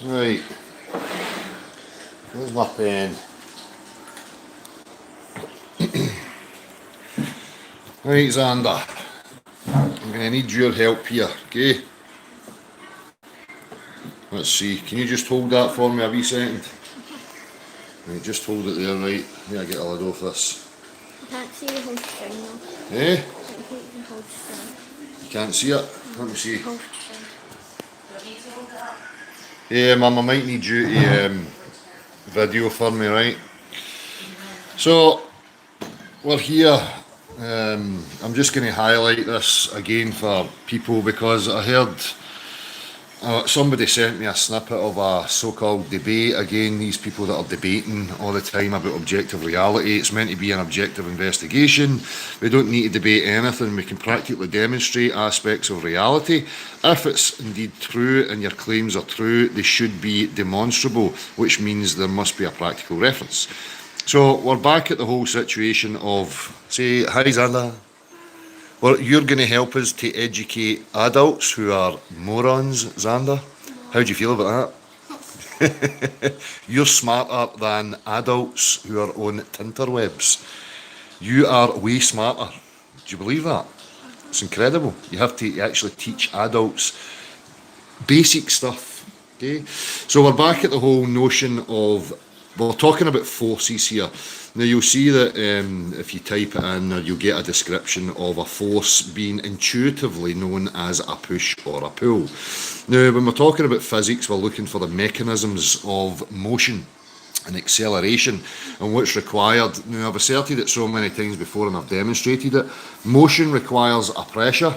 Right, where's my pen? Right, Xander, I'm going to need your help here, okay? Let's see, can you just hold that for me a wee second? Right, just hold it there, right? Here, I get a lid off this. I can't see the whole string though. Eh? I can't see the whole string. You can't see it? Let me see. Whole string. Yeah, Mum, I might need you to video for me, right? So, we're here. I'm just going to highlight this again for people because I heard somebody sent me a snippet of a so-called debate. Again, these people that are debating all the time about objective reality. It's meant to be an objective investigation. We don't need to debate anything. We can practically demonstrate aspects of reality. If it's indeed true and your claims are true, they should be demonstrable, which means there must be a practical reference. So we're back at the whole situation of, say, hi Xander. Well, you're going to help us to educate adults who are morons, Xander. How do you feel about that? You're smarter than adults who are on Tinterwebs. You are way smarter. Do you believe that? It's incredible. You have to actually teach adults basic stuff. Okay, so we're back at the whole notion of, we're talking about forces here. Now you'll see that if you type it in, you'll get a description of a force being intuitively known as a push or a pull. Now when we're talking about physics, we're looking for the mechanisms of motion and acceleration and what's required. Now I've asserted it so many times before and I've demonstrated it. Motion requires a pressure.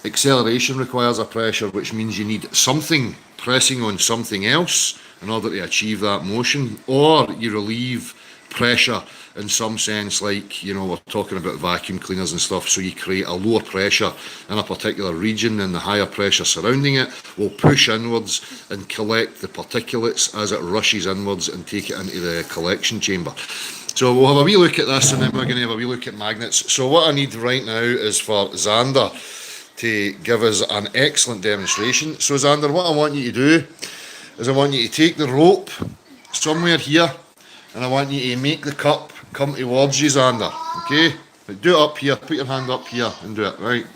Acceleration requires a pressure, which means you need something pressing on something else in order to achieve that motion, or you relieve pressure in some sense, like, you know, we're talking about vacuum cleaners and stuff, so you create a lower pressure in a particular region and the higher pressure surrounding it will push inwards and collect the particulates as it rushes inwards and take it into the collection chamber. So we'll have a wee look at this and then we're going to have a wee look at magnets. So what I need right now is for Xander to give us an excellent demonstration. So Xander, what I want you to do is I want you to take the rope somewhere here and I want you to make the cup come towards you, Xander, okay? But do it up here, put your hand up here and do it, right?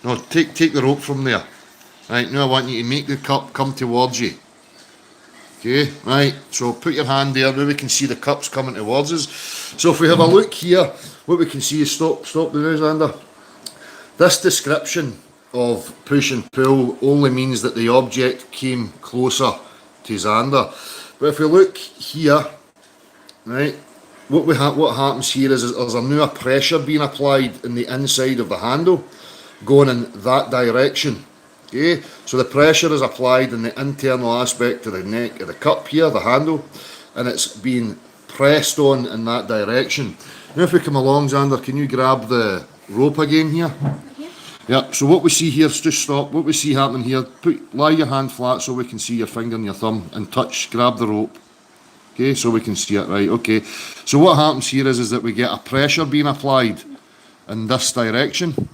No, take the rope from there. Right, now I want you to make the cup come towards you. Okay, right, so put your hand there, now we can see the cups coming towards us. So if we have a look here, what we can see is, stop the now, Xander. This description of push and pull only means that the object came closer to Xander. But if we look here, right, what happens here is there's now a pressure being applied in the inside of the handle going in that direction. Okay, so the pressure is applied in the internal aspect of the neck of the cup here, the handle, and it's being pressed on in that direction. Now if we come along, Xander, can you grab the rope again here? Yeah, so what we see here, just stop, what we see happening here, lie your hand flat so we can see your finger and your thumb and grab the rope. Okay, so we can see it, right, okay. So what happens here is that we get a pressure being applied in this direction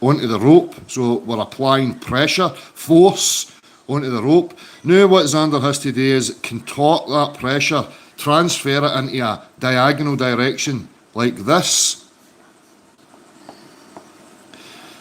onto the rope. So we're applying pressure, force onto the rope. Now what Xander has to do is contort that pressure, transfer it into a diagonal direction like this,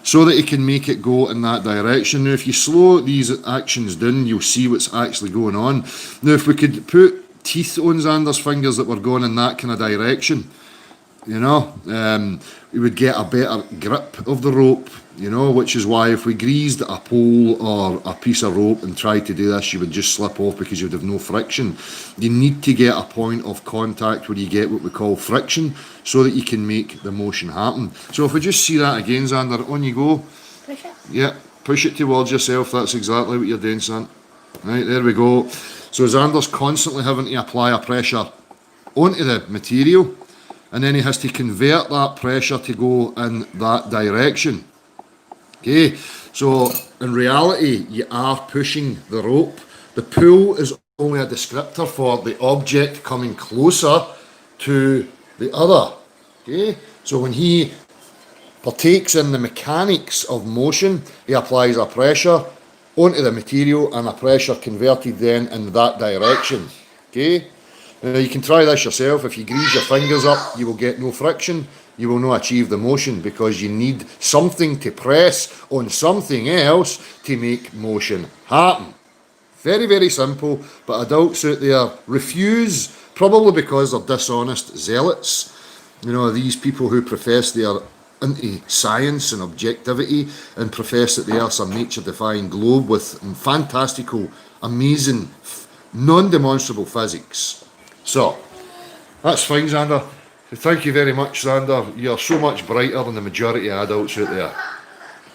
so that you can make it go in that direction. Now if you slow these actions down, you'll see what's actually going on. Now if we could put teeth on Xander's fingers that were going in that kind of direction, you know, we would get a better grip of the rope, you know, which is why if we greased a pole or a piece of rope and tried to do this, you would just slip off because you would have no friction. You need to get a point of contact where you get what we call friction so that you can make the motion happen. So if we just see that again, Xander, on you go. Push it. Yeah, push it towards yourself. That's exactly what you're doing, son. Right, there we go. So Xander's constantly having to apply a pressure onto the material, and then he has to convert that pressure to go in that direction. Okay, so in reality, you are pushing the rope. The pull is only a descriptor for the object coming closer to the other. Okay, so when he partakes in the mechanics of motion, he applies a pressure, onto the material and a pressure converted then in that direction. Okay? You can try this yourself. If you grease your fingers up, you will get no friction. You will not achieve the motion because you need something to press on something else to make motion happen. Very, very simple, but adults out there refuse, probably because they're dishonest zealots. You know, these people who profess they are into science and objectivity and profess that they are some nature-defying globe with fantastical, amazing, non-demonstrable physics. So, that's fine, Xander. Thank you very much, Xander. You're so much brighter than the majority of adults out there.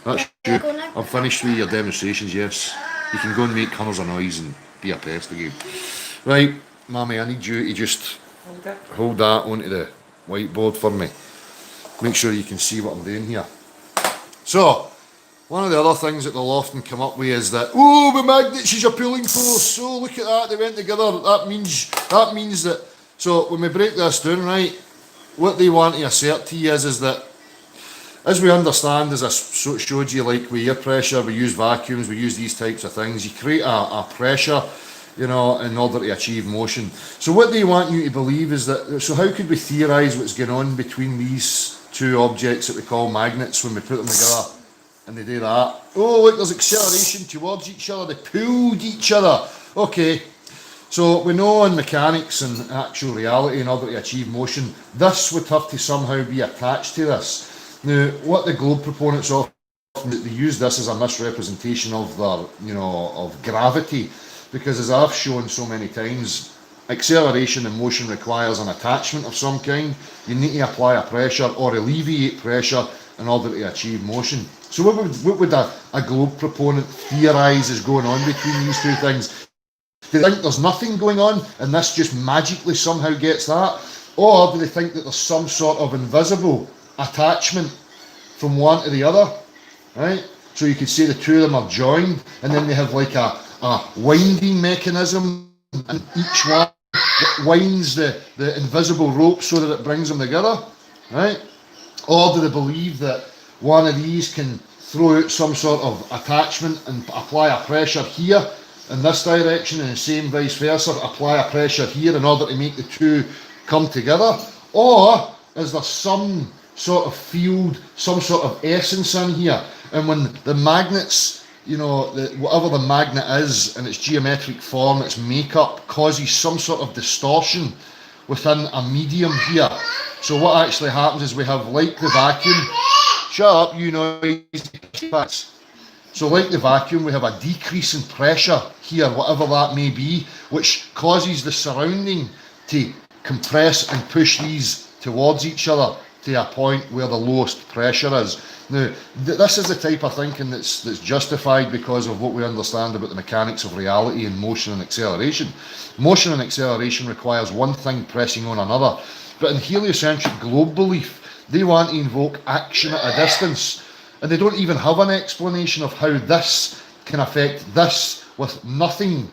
That's you. I'm finished with your demonstrations, yes. You can go and make hundreds of noise and be a pest again. Right, Mammy, I need you to just hold that onto the whiteboard for me. Make sure you can see what I'm doing here. So, one of the other things that they'll often come up with is that, oh, the magnets is a pulling force. Oh, look at that, they went together. That means that. So when we break this down, right, what they want to assert to you is that, as we understand, as I showed you, like with air pressure, we use vacuums, we use these types of things. You create a pressure, you know, in order to achieve motion. So what they want you to believe is that, so how could we theorise what's going on between these two objects that we call magnets when we put them together and they do that? Oh, look, there's acceleration towards each other, they pulled each other. Okay, so we know in mechanics and actual reality, in order to achieve motion, this would have to somehow be attached to this. Now, what the globe proponents often, they use this as a misrepresentation of their, you know, of gravity, because as I've shown so many times, acceleration and motion requires an attachment of some kind. You need to apply a pressure or alleviate pressure in order to achieve motion. So what would a globe proponent theorise is going on between these two things? Do they think there's nothing going on and this just magically somehow gets that? Or do they think that there's some sort of invisible attachment from one to the other, right? So you could say the two of them are joined, and then they have like a winding mechanism, and each one that winds the invisible rope so that it brings them together, right? Or do they believe that one of these can throw out some sort of attachment and apply a pressure here in this direction, and the same vice versa, apply a pressure here in order to make the two come together? Or is there some sort of field, some sort of essence in here, and when the magnets, you know, whatever the magnet is in its geometric form, its makeup causes some sort of distortion within a medium here. So what actually happens is we have, like the vacuum, shut up you noisy pats. So like the vacuum, we have a decrease in pressure here, whatever that may be, which causes the surrounding to compress and push these towards each other to a point where the lowest pressure is. Now, this is the type of thinking that's justified because of what we understand about the mechanics of reality and motion and acceleration. Motion and acceleration requires one thing pressing on another, but in heliocentric globe belief, they want to invoke action at a distance, and they don't even have an explanation of how this can affect this with nothing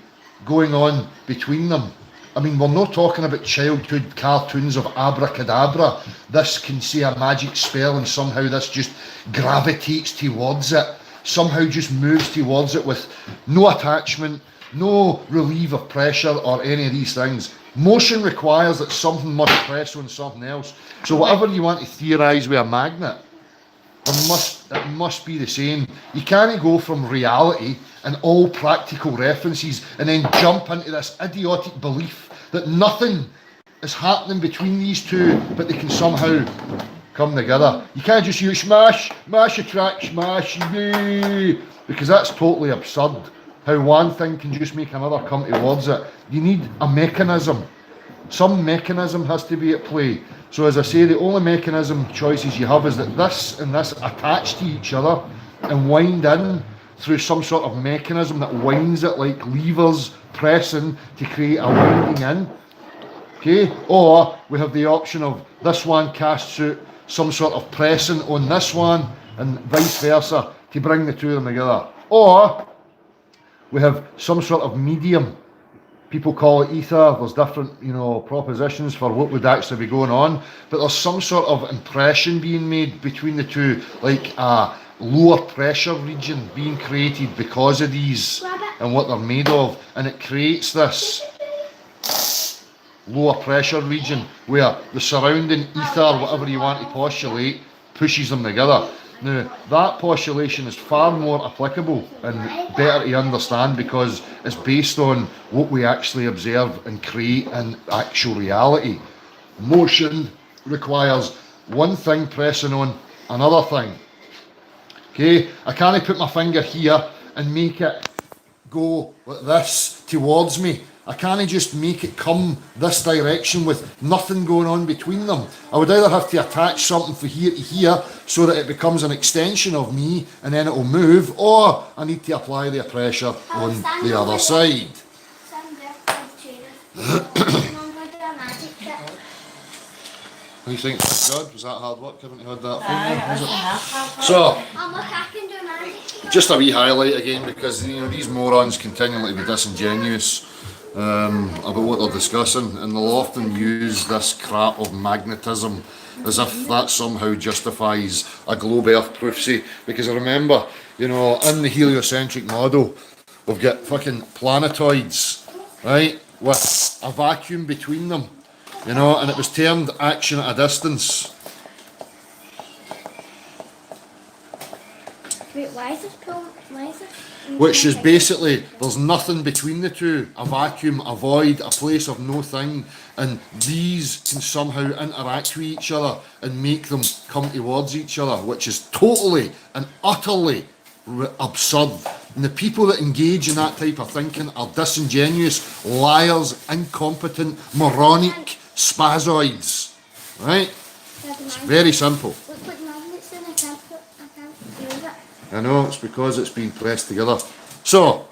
going on between them. I mean, we're not talking about childhood cartoons of abracadabra. This can say a magic spell and somehow this just gravitates towards it, somehow just moves towards it with no attachment, no relief of pressure or any of these things. Motion requires that something must press on something else. So whatever you want to theorise with a magnet, it must be the same. You can't go from reality and all practical references and then jump into this idiotic belief that nothing is happening between these two, but they can somehow come together. You can't just use smash, attract, smash, yay, because that's totally absurd. How one thing can just make another come towards it. You need a mechanism. Some mechanism has to be at play. So as I say, the only mechanism choices you have is that this and this attach to each other and wind in through some sort of mechanism that winds it like levers pressing to create a winding in. Okay, or we have the option of this one casts out some sort of pressing on this one and vice versa to bring the two of them together. Or we have some sort of medium. People call it ether. There's different, you know, propositions for what would actually be going on, but there's some sort of impression being made between the two, like a lower pressure region being created because of these and what they're made of, and it creates this lower pressure region where the surrounding ether, whatever you want to postulate, pushes them together. Now, that postulation is far more applicable and better to understand because it's based on what we actually observe and create in actual reality. Motion requires one thing pressing on another thing. Okay, I can't put my finger here and make it go like this towards me. I can't just make it come this direction with nothing going on between them. I would either have to attach something from here to here so that it becomes an extension of me and then it will move, or I need to apply the pressure on the other side. What do you think, God? Was that hard work? Haven't you heard that from me? So, just a wee highlight again, because these morons continually be disingenuous about what they're discussing, and they'll often use this crap of magnetism as if that somehow justifies a globe earth proof. Because I remember, in the heliocentric model, we've got fucking planetoids, right, with a vacuum between them, and it was termed action at a distance. Wait, why is this Which is basically, there's nothing between the two, a vacuum, a void, a place of no thing, and these can somehow interact with each other and make them come towards each other, which is totally and utterly absurd. And the people that engage in that type of thinking are disingenuous, liars, incompetent, moronic spazoids, right? It's very simple. I know, it's because it's been pressed together. So,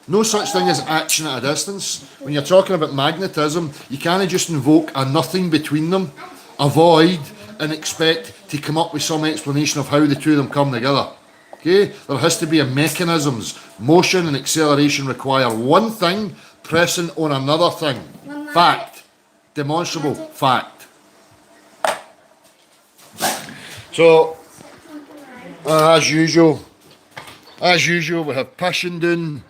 no such thing as action at a distance. When you're talking about magnetism, you can't just invoke a nothing between them, a void, and expect to come up with some explanation of how the two of them come together. Okay? There has to be a mechanisms. Motion and acceleration require one thing pressing on another thing. Fact. Demonstrable fact. So, as usual, we have Passchendaele,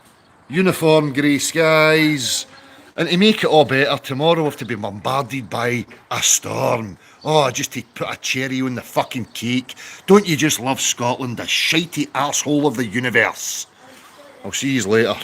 uniform grey skies, and to make it all better, tomorrow we have to be bombarded by a storm. Oh, just to put a cherry on the fucking cake. Don't you just love Scotland, the shitey arsehole of the universe? I'll see you later.